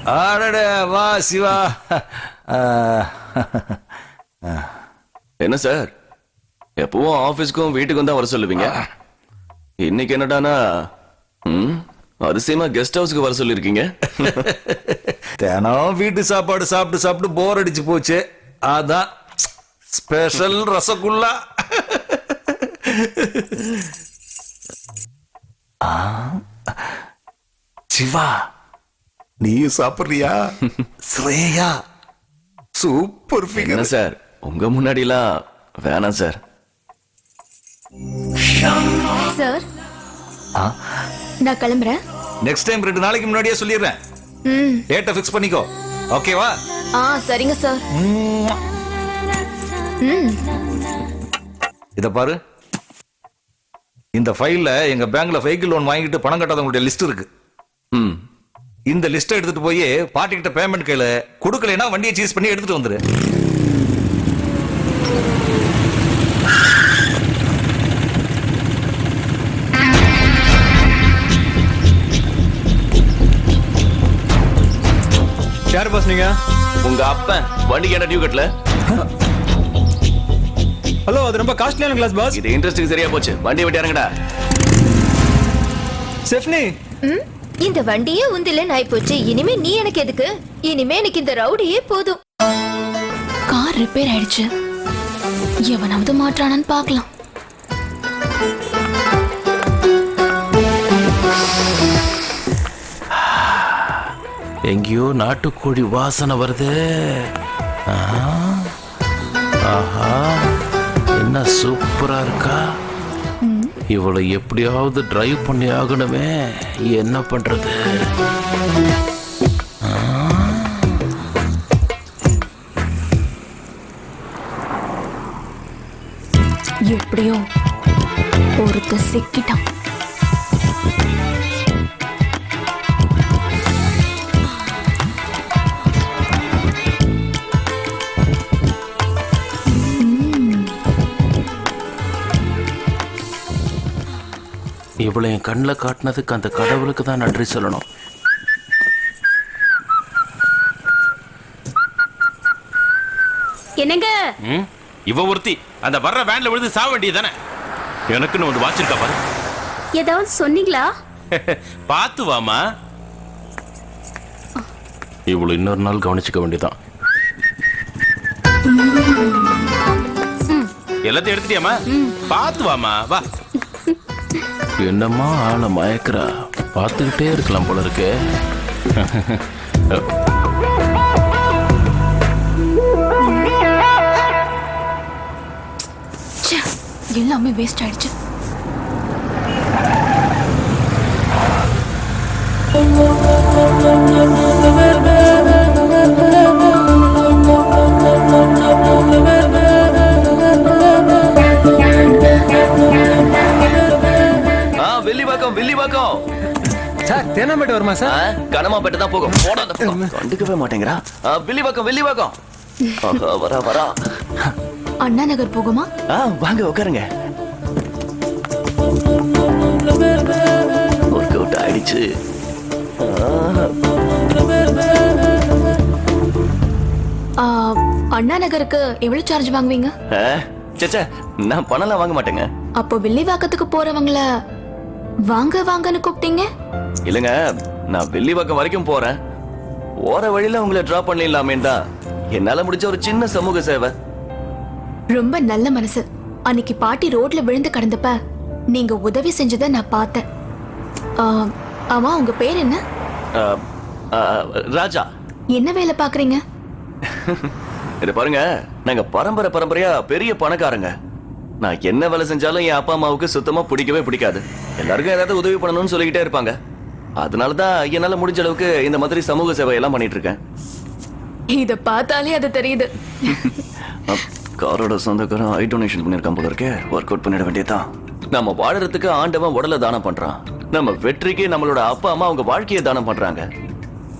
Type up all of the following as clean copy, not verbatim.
ஆடடே வா சிவா. என்ன சார், எப்பவும் ஆபீஸ்க்கும் வீட்டுக்கும் தான் வர சொல்லுவீங்க. இன்னைக்கு என்னடானா அதிசயமா கெஸ்ட் ஹவுஸ்க்கு வர சொல்லிருக்கீங்க. தினம் வீட்டு சாப்பாடு சாப்பிட்டு சாப்பிட்டு போர் அடிச்சு போச்சு. அதான் ஸ்பெஷல் ரசகுல்லா. சிவா நீயும் சாப்பிடுறியா? Shreya super figure. என்ன சார், உங்க முன்னாடிலாம் வேணாம் சார். சார் நான் கிளம்புறேன். நெக்ஸ்ட் டைம் 2 நாளைக்கு முன்னாடியே சொல்லிடுறேன். டேட்டை ஃபிக்ஸ் பண்ணிக்கோ. ஓகேவா? சரிங்க சார். இத பாரு, இந்த ஃபைல்ல எங்க பேங்க்ல வெஹிக்கிள் லோன் வாங்கிட்டு பணம் கட்டாதவங்களுடைய லிஸ்ட் இருக்கு. இந்த லிஸ்ட் எடுத்துட்டு போய் பார்ட்டி கிட்ட பேமெண்ட் கேளு. கொடுக்கலைன்னா வண்டியை சீஸ் பண்ணி எடுத்துட்டு வந்துரு. யார் பாஸ் நீங்க? உங்க அப்பன் வண்டிக்கு என்ன டியூ கட்டல? ஹலோ, அது ரொம்ப காஸ்ட்லியான கிளாஸ் பாஸ். இது இன்ட்ரெஸ்டிங் சரியா போச்சு. வண்டியை விட்டு இறங்கடா. செஃப்னி, இந்த வண்டியே உந்தில நாய் போச்சு. இனிமே நீ எனக்கு எதுக்கு? இனிமே எனக்கு இந்த ரவுடியே போதும். கார் ரிப்பேர் ஆயிடுச்சு. எவனாவது மாற்றானான்னு பார்க்கலாம். எங்கேயோ நாட்டுக்கோழி வாசனை வருது. ஆஹா, என்ன சூப்பரா இருக்கா. இவளை எப்படியாவது டிரைவ் பண்ணி ஆகணுமே. என்ன பண்றது? எப்படியோ ஒருத்த சிக்கிட்டான். இவளை என் கண்ணில் காட்டினதுக்கு அந்த கடவுளுக்கு தான் நன்றி சொல்லணும். என்னங்க? இவ ஒருத்தி அந்த வர்ற வேன்ல விழுந்து சாவ வேண்டியதானே. எனக்குன்னு வந்து வாச்சிருக்கா பாரு. ஏதாவது சொன்னீங்களா? பார்த்து வாமா. இவ்வளவு இன்னொரு நாள் கவனிச்சுக்க வேண்டியதான். எல்லாத்தையும் எடுத்துட்டியாமா? பார்த்து வாமா, வா. என்னம்மா ஆளை மயக்கிறா. பார்த்துக்கிட்டே இருக்கலாம் போல இருக்கு. எல்லாமே வேஸ்ட் ஆயிடுச்சு. வில்லிவாக்கம் சார், தேனாம்பேட்டை வருமா சார்? கனமாப்பேட்டை தான் போகும். கண்டுக்கவே மாட்டேங்கிறா. வில்லிவாக்கம். வரா வரா. அண்ணா நகர் போகுமா? வாங்க உட்காருங்க. ஒர்க் அவுட் ஆயிடுச்சு. அண்ணா நகருக்கு எவ்வளவு சார்ஜ் வாங்குவீங்க? சேச்சே, நான் பணம்லாம் வாங்க மாட்டேங்க. அப்போ வில்லிவாக்கத்துக்கு போறவங்கள வாங்க வாங்கன்னு கூப்பிட்டீங்க? இல்லங்க, நான் வில்லிவாக்கம் வரைக்கும் போறேன். போற வழியில உங்களை டிராப் பண்ணிடலாமேன்னு தான் என்னால முடிஞ்ச ஒரு சின்ன சமூக சேவை. ரொம்ப நல்ல மனசு. அன்னைக்கு பாட்டி ரோட்ல விழுந்து கிடந்தப்ப நீங்க உதவி செஞ்சதை நான் பார்த்தேன். ஆமா, உங்க பேர் என்ன? ராஜா. என்ன வேலை பாக்குறீங்க? இத பாருங்க, நாங்க பரம்பரையா பெரிய பணக்காரங்க. நான் என்ன வேலை செஞ்சாலும் என் அப்பா அம்மாவுக்கு சுத்தமா பிடிக்கவே பிடிக்காது. எல்லாருக்கும் ஏதாவது உதவி பண்ணணும்னு சொல்லிக்கிட்டே இருப்பாங்க. அதனாலதான் என்னால முடிஞ்ச அளவுக்கு இந்த மாதிரி சமூக சேவை எல்லாம் பண்ணிட்டு இருக்கேன். இத பார்த்தாலே அது தெரியுது. காரோட சொந்தக்காரன் ஐ டொனேஷன் பண்ணிருக்கான் போல இருக்கே. ஒர்க் அவுட் பண்ணிட வேண்டியதான். நம்ம வாழறதுக்கு ஆண்டவன் உடலை தானம் பண்றான். நம்ம வெற்றிக்கு நம்மளோட அப்பா அம்மா அவங்க வாழ்க்கையை தானம் பண்றாங்க.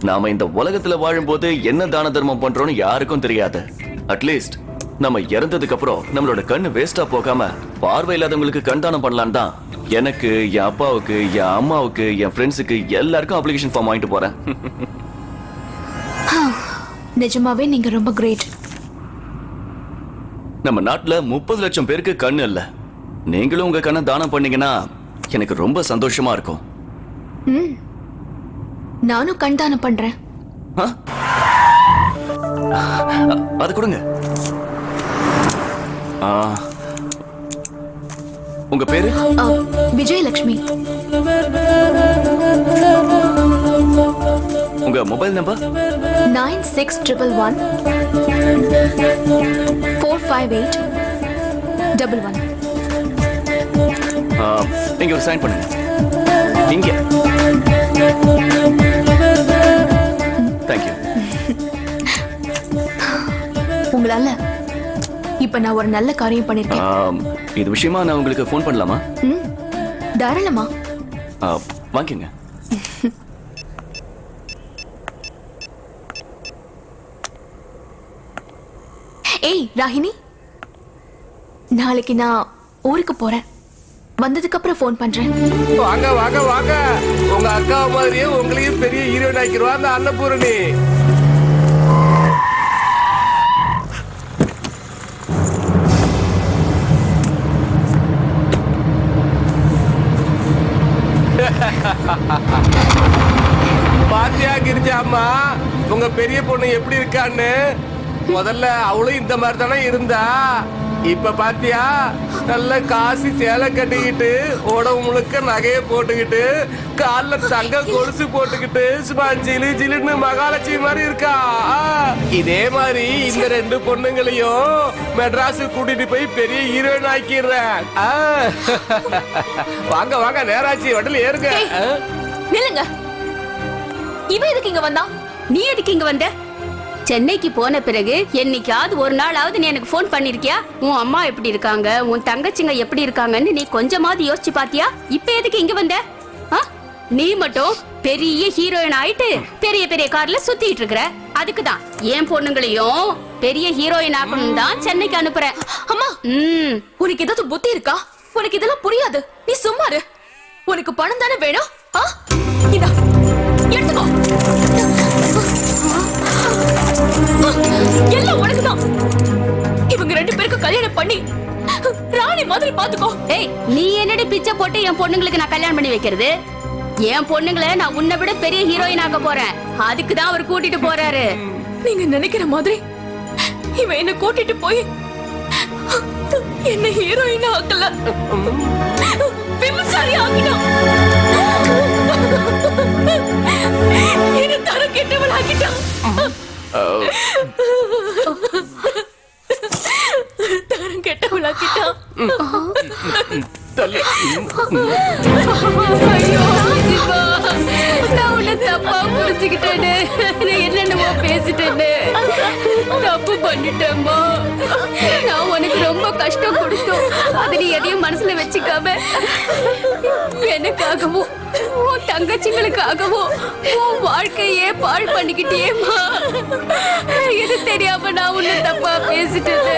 நாம இந்த உலகத்துல வாழும்போது என்ன தான தர்மம் பண்றோம்னு யாருக்கும் தெரியாது. அட்லீஸ்ட் நம்ம இறந்ததுக்கு அப்புறம் நம்மளோட கண்ணு வேஸ்டா போகாம பார்வை இல்லாதவங்களுக்கு கண் தானம் பண்ணலான்னு தான் எனக்கு, என் அப்பாவுக்கு, என் அம்மாவுக்கு, என் ஃப்ரெண்ட்ஸுக்கு எல்லாருக்கும் அப்ளிகேஷன் ஃபார்ம் வாங்கிட்டு போறேன். நிஜமாவே நீங்க ரொம்ப கிரேட். நம்ம நாட்டுல 30 லட்சம் பேருக்கு கண்ணு இல்ல. நீங்களும் உங்க கண்ணை தானம் பண்ணீங்கன்னா எனக்கு ரொம்ப சந்தோஷமா இருக்கும். நானும் கண் தானம் பண்றேன். ஆ? அது கொடுங்க. ஆ. உங்க பேரு? விஜயலட்சுமி. உங்க மொபைல் நம்பர்? 9611 45811. இங்க ஒரு சைன் பண்ணுங்க. இங்க. தேங்க்யூ. உங்களால இப்ப நான் ஒரு நல்ல காரியம் பண்ணிருக்கேன். இது விஷயமா நான் உங்களுக்கு ஃபோன் பண்ணலாமா? தாராளமா. வாங்கிங்க. ஏய் ராகினி, நாளைக்கு நான் ஊருக்கு போறேன். வந்ததுக்கு அப்புறம் ஃபோன் பண்றேன். வாங்க வாங்க வாங்க, உங்க அக்கா மாதிரியே உங்களையும் பெரிய ஹீரோயின் ஆக்கிடுவா அந்த அன்னபூரணி. பாத்தியா கிரிஜா அம்மா, உங்க பெரிய பொண்ணு எப்படி இருக்கான்னு? முதல்ல அவளும் இந்த மாதிரி தானே இருந்தா. இப்ப பாத்தியா, நல்ல காசி சேலை கட்டிக்கிட்டு, உடம்பு முழுக்க நகையை போட்டுக்கிட்டு, கால்ல தங்க கொலுசு போட்டுக்கிட்டு, சும்மா ஜிலு ஜிலுன்னு மகாலட்சுமி மாதிரி இருக்கா. இதே மாதிரி இந்த 2 பொண்ணுங்களையும் மெட்ராஸு கூட்டிட்டு போய் பெரிய ஹீரோயின் ஆக்கிடுறேன். வாங்க வாங்க, நேராச்சி வண்டில ஏறுங்க. நில்லுங்க. இவன் எதுக்கு இங்க வந்தான்? நீ எதுக்கு இங்க வந்த? சென்னைக்கு போன பிறகு என்னைக்காவது ஒரு நாளாவது நீ எனக்கு ஃபோன் பண்ணிருக்கியா? உன் அம்மா எப்படி இருக்காங்க, உன் தங்கச்சிங்க எப்படி இருக்காங்கன்னு நீ கொஞ்சமாவது யோசிச்சு பாத்தியா? இப்ப எதுக்கு இங்க வந்த? நீ மட்டும் பெரிய ஹீரோயின் ஆயிட்டு பெரிய பெரிய கார்ல சுத்திட்டு இருக்கற. அதுக்குதான் என் பொண்ணுங்களையும் பெரிய ஹீரோயின் ஆக்கணும் தான் சென்னைக்கு அனுப்புறேன். அம்மா, உனக்கு ஏதாவது புத்தி இருக்கா? உனக்கு இதெல்லாம் புரியாது. நீ சும்மா இரு. உனக்கு பணம் தானே வேணும்? இதா எடுத்துக்கோ. எல்லாம் உனக்குதான். இவங்க 2 பேருக்கு கல்யாணம் பண்ணி ராணி மாதிரி பாத்துக்கோ. ஏய், நீ என்னடி பிச்சை போட்டு என் பொண்ணுங்களுக்கு நான் கல்யாணம் பண்ணி வைக்கிறது? என் பொண்ணுங்களை நான் உன்னை விட பெரிய ஹீரோயின் ஆக்க போறேன். அதுக்குதான் அவர் கூட்டிட்டு போறாரு. நீங்க நினைக்கிற மாதிரி இவன் என்ன கூட்டிட்டு போய் என்ன ஹீரோயின் ஆக்கல, விமர்சாரி ஆக்கிட்டான். என்ன தர கெட்டவள் ஆக்கிட்டான். தரம் கெட்டவள் ஆக்கிட்டான். ஐயோ, சிவா, நான் உன்னை தப்பா புரிஞ்சுக்கிட்டேன்னு, நான் என்னென்னமோ பேசிட்டேன்னு, தப்பு பண்ணிட்டேம்மா. நான் உனக்கு ரொம்ப கஷ்டம் கொடுத்தோம். அது நீ எதையும் மனசுல வச்சுக்காம எனக்காகவும் உன் தங்கச்சிங்களுக்காகவும் உன் வாழ்க்கையே பாழ் பண்ணிக்கிட்டேம்மா. இது தெரியாம நான் உன்னை தப்பா பேசிட்டேன்னு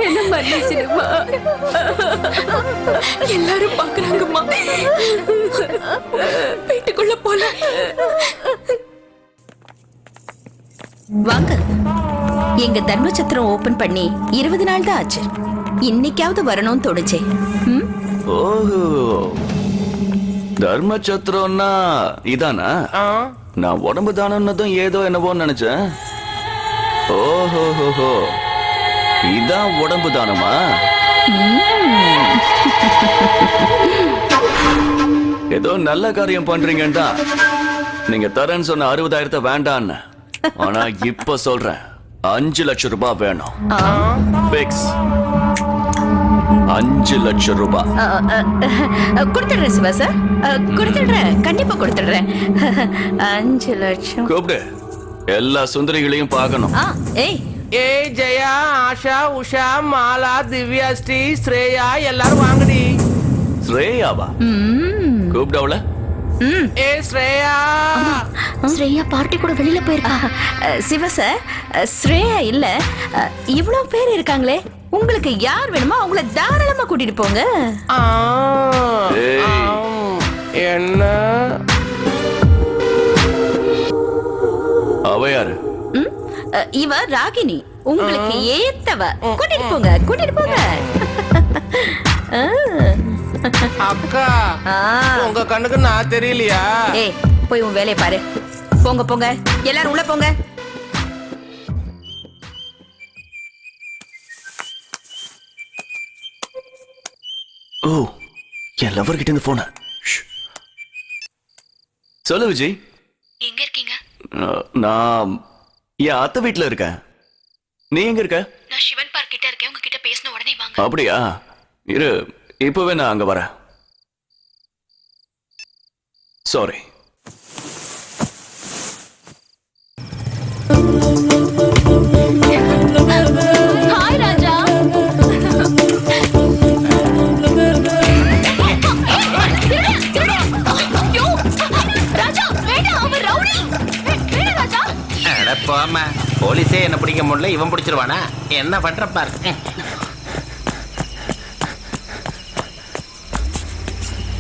என்ன மன்னிச்சிடுமா. எல்லாரும் பாக்குறாங்கம்மா. வீட்டுக்குள்ள போல. வாங்க. எங்க தர்மச்சத்திரம் ஓபன் பண்ணி 20 நாள் தான் ஆச்சு. இன்னைக்காவது வரணும்னு தோணுச்சே. ஓஹோ, தர்மச்சத்திரம்னா இதானா? நான் உடம்பு தானம்னதும் ஏதோ என்னவோன்னு நினைச்சேன். ஓஹோ, இதான் உடம்பு தானமா? ஏதோ நல்ல காரியம் பண்றீங்கன்னு தான் நீங்க தரேன்னு சொன்ன 60,000 வேண்டான்னு. ஆனா இப்ப சொல்றேன், 5 லட்சம் ரூபாய் வேணும். பிக்ஸ் 5 லட்சம் ரூபாய். கொடுத்துடுறேன் சிவா சார், கொடுத்துடுறேன், கண்டிப்பா கொடுத்துடுறேன். 5 லட்சம். கூப்பிடு, எல்லா சுந்தரிகளையும் பார்க்கணும். ஏய், ஏய் ஜெயா, ஆஷா, உஷா, மாலா, திவ்யா, ஸ்ரீ, ஸ்ரேயா எல்லாரும் வாங்கடி. ஸ்ரேயாவா? கூப்பிடு அவள. ஏ ஸ்ரேயா. ஸ்ரேயா பார்ட்டி கூட வெளியில போயிருக்கா. சிவா சார், ஸ்ரேயா இல்ல, இவ்வளவு பேர் இருக்காங்களே. உங்களுக்கு யார் வேணுமோ அவங்கள தாராளமா கூட்டிட்டு போங்க. என்ன இவ ராகினி, உங்களுக்கு ஏத்தவ. கூட்டிட்டு போங்க, கூட்டிட்டு போங்க. அக்கா ஆ. உங்க கண்ணுக்கு நான் தெரியலையா? ஏய், போய் உன் வேலையை பாரு. போங்க போங்க, எல்லாரும் உள்ள போங்க. ஓ, என் லவர் கிட்ட இருந்து போன. சொல்லு விஜய். எங்க இருக்கீங்க? நான் என் அத்தை வீட்டுல இருக்கேன். நீ எங்க இருக்க? நான் சிவன் பார்க் கிட்ட இருக்கேன். உங்ககிட்ட பேசின உடனே வாங்க. அப்படியா? இரு, இப்பவே நான் அங்க வரேன். சாரி. ஹாய் ராஜா. ராஜா வேண்டாம், அவர் ரவுடி. வேண்டாம் ராஜா. அட போம்மா. போலீஸே என்ன பிடிக்க முடியல, இவன் பிடிச்சிருவானா? என்ன பண்ற பாரு.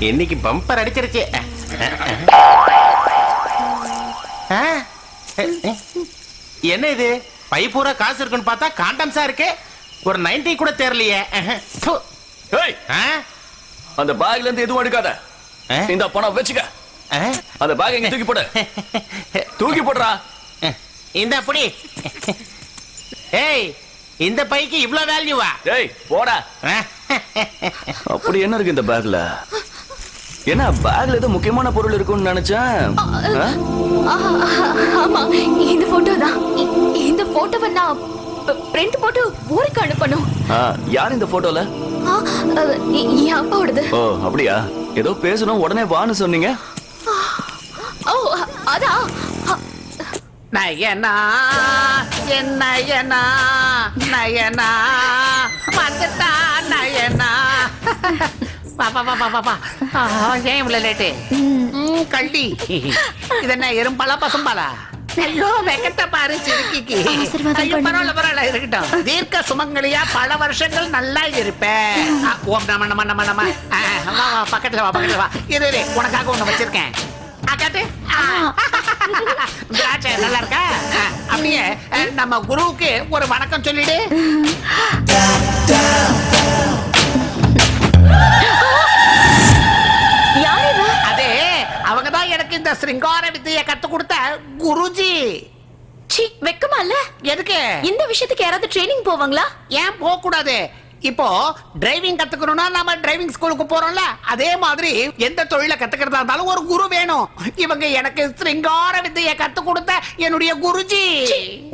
இன்னைக்கு பம்பர் அடிச்சிருச்சு. என்ன இது? பை பூரா காசு இருக்குன்னு பார்த்தா காண்டம்ஸா இருக்கு. ஒரு 90 கூட தெரியலையே. ஏய், அந்த பேக்ல இருந்து எதுவும் எடுக்காத. இந்த பணம் வச்சுக்க. அந்த பேக் எங்க தூக்கி போடு. தூக்கி போடுறா. இந்த அப்படி. ஏய், இந்த பைக்கு இவ்ளோ வேல்யூவா? ஏய், போடா. அப்படி என்ன இருக்கு இந்த பேக்ல? என்ன பேக்ல ஏதோ முக்கியமான பொருள் இருக்கும்னு நினைச்சேன். ஆமா, இந்த போட்டோ தான். இந்த போட்டோவை நான் பிரிண்ட் போட்டு ஊருக்கு அனுப்பணும். யார் இந்த போட்டோல? என் அப்பாவோடது. ஓ, அப்படியா? ஏதோ பேசணும் உடனே வான்னு சொன்னீங்க. ஓ, அதான். நயனா நயனா நயனா வந்துட்டா நயனா. பாப்பா பாப்பா பாப்பா, ஏன் இவ்வளவு லேட்டு? கள்ளி, இது என்ன எறும்பாலா பசும்பாலா? ஐயோ, வெக்கத்தை பாரு சிறுக்கிக்கு. ஐயோ, பரவாயில்ல பரவாயில்ல, இருக்கட்டும். தீர்க்க சுமங்கலியா பல வருஷங்கள் நல்லா இருப்பேன். ஓம் நம நம நம நம. வா வா, பக்கத்துல வா, பக்கத்துல வா. இரு, உனக்காக ஒண்ணு வச்சிருக்கேன். காட்டு. திராட்சை நல்லா இருக்கா? அப்படியே நம்ம குருவுக்கு ஒரு வணக்கம் சொல்லிடு. அதே அவங்கதான் எனக்கு இந்த சிருங்கார வித்தைய கத்து கொடுத்த குருஜி. வெக்கமா இல்ல? எதுக்கு? இந்த விஷயத்துக்கு யாராவது ட்ரைனிங் போவாங்களா? ஏன் போக கூடாது? இப்போ டிரைவிங் கத்துக்கணும்னா நாம டிரைவிங் ஸ்கூலுக்கு போறோம்ல, அதே மாதிரி எந்த தொழிலை கத்துக்கிறதா இருந்தாலும் ஒரு குரு வேணும். இவங்க எனக்கு சிருங்கார வித்தைய கத்து கொடுத்த என்னுடைய குருஜி.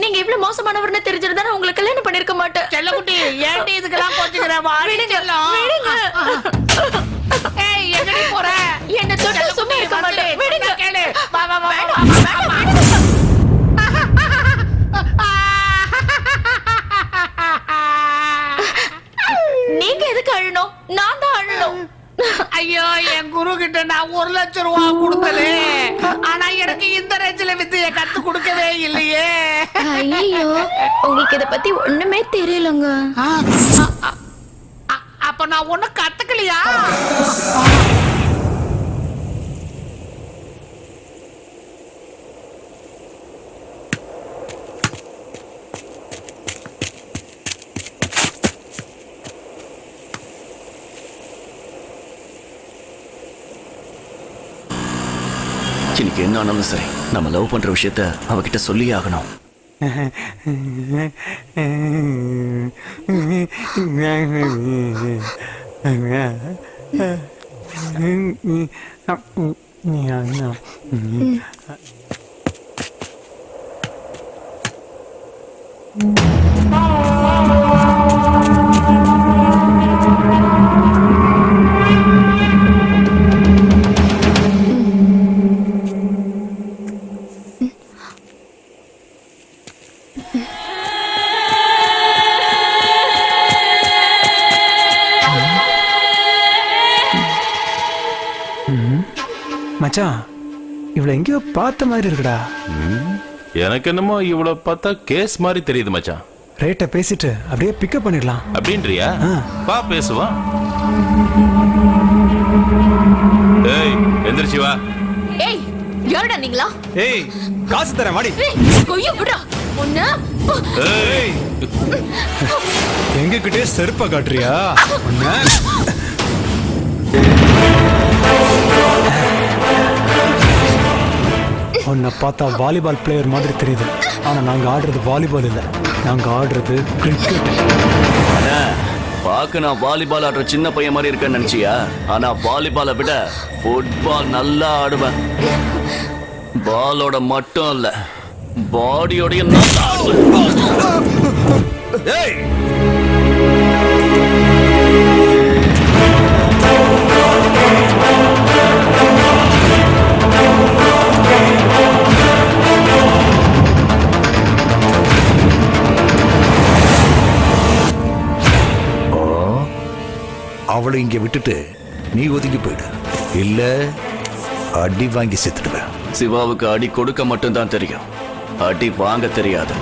நீங்க இவ்வளவு மோசமானவர்னு தெரிஞ்சிருந்தா உங்களுக்கு கல்யாணம் பண்ணிருக்க மாட்டேன். செல்லக்குட்டி, ஏன்டி இதுக்கெல்லாம் போச்சுக்கிற? ஏய், எங்கடி போற? என்ன தொட்டு சும்மா இருக்க மாட்டேன். விடுங்க. கேளு. வா வா வா. நீங்க எதுக்கு அழணும்? நான் தான் அழணும். ஐயோ, என் குரு கிட்ட நான் 1 லட்சம் ரூபாய் கொடுத்தது. ஆனா எனக்கு இந்த ரேஞ்சில வித்தைய கத்து கொடுக்கவே இல்லையே. ஐயோ, உங்களுக்கு இத பத்தி ஒண்ணுமே தெரியலங்க. அப்ப நான் ஒண்ணு கத்துக்கலையா? இன்னைக்கு என்ன ஆனாலும் சரி, நம்ம லவ் பண்ற விஷயத்த அவகிட்ட சொல்லியே ஆகணும். மச்சான், இவ்வளவு எங்கேயோ பார்த்த மாதிரி இருக்குடா. எனக்கு என்னமோ இவ்வளவு பார்த்தா கேஸ் மாதிரி தெரியுது மச்சான். ரேட்டை பேசிட்டு அப்படியே பிக்கப் பண்ணிடலாம் அப்படின்றியா? வா பேசுவான். ஏய், எந்திரிச்சு வா. ஏய், யாருடா நீங்களா? ஏய், காசு தரேன் வாடி. கொய்ய விடா. உன்ன எங்க கிட்டே செருப்ப காட்டுறியா உன்னை? உன்னை பார்த்தா வாலிபால் பிளேயர் மாதிரி தெரியுது. ஆனா நாங்க ஆடுறது வாலிபால் இல்ல, நாங்க ஆடுறது கிரிக்கெட். பாக்க நான் வாலிபால் ஆடுற சின்ன பையன் மாதிரி இருக்கேன்னு நினைச்சியா? ஆனா வாலிபாலை விட ஃபுட்பால் நல்லா ஆடுவேன். பாலோட மட்டும் இல்ல, பாடியோடைய நல்லா ஆடுவேன். ஏய் அவளை இங்க விட்டுட்டு நீ ஒதுங்கி போயிடு, இல்ல அடி வாங்கி செத்துடுவேன். சிவாவுக்கு அடி கொடுக்க மட்டும்தான் தெரியும், அடி வாங்க தெரியாது.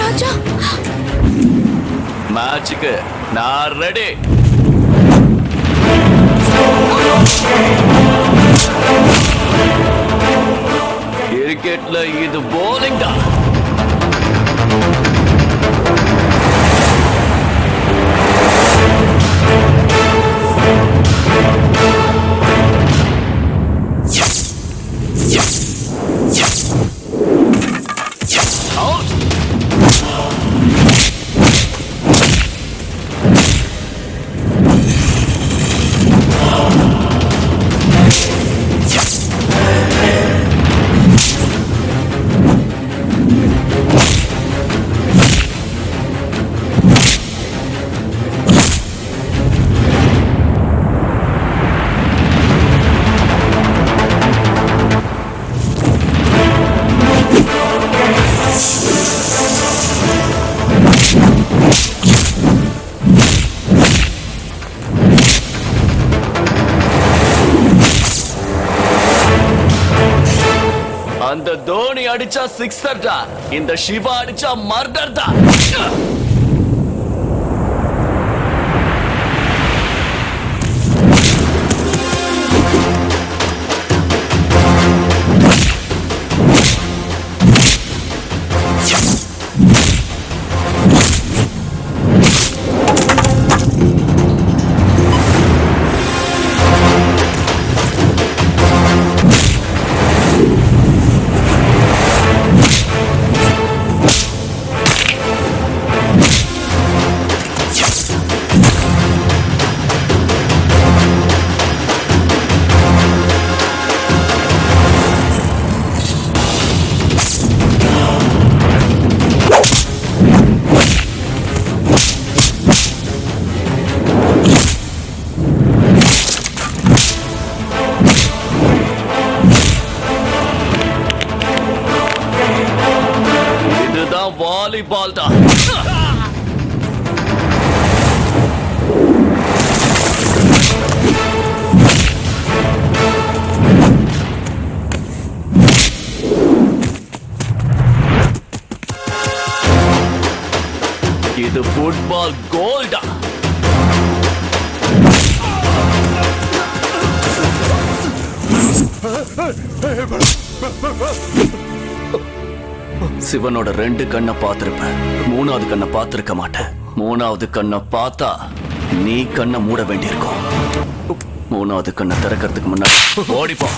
ராஜா, மேட்சுக்கு நான் ரெடி. கிரிக்கெட்ல இது bowling தான். Out. அந்த தோனி அடிச்சா சிக்ஸர் தான், இந்த சிவா அடிச்சா மர்டர் தான். இதுதான் வாலிபால் தான். இது ஃபுட்பால் கோல்டா. சிவனோட 2 கண்ணை பார்த்திருப்பேன், 3வது கண்ணை பார்த்திருக்க மாட்டேன். 3வது கண்ணை பார்த்தா நீ கண்ணை மூட வேண்டியிருக்கும். 3வது கண்ணை திறக்கிறதுக்கு முன்னாடி ஓடிப்போ.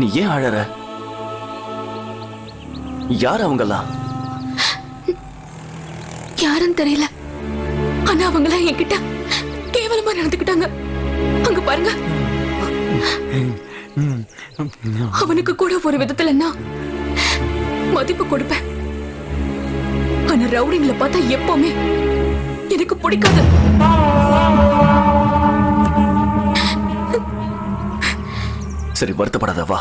நீ ஏன் அழற? யார் அவங்கெல்லாம்? யாருன்னு தெரியல, ஆனா அவங்கள என்கிட்ட கேவலமா நடந்துக்கிட்டாங்க. அங்க பாருங்க, அவனுக்கு கூட ஒரு விதத்துல நான் மதிப்பு கொடுப்பேன். ஆனா ரவுடிங்களை பார்த்தா எப்பவுமே எனக்கு பிடிக்காது. சரி வருத்தப்படாத வா.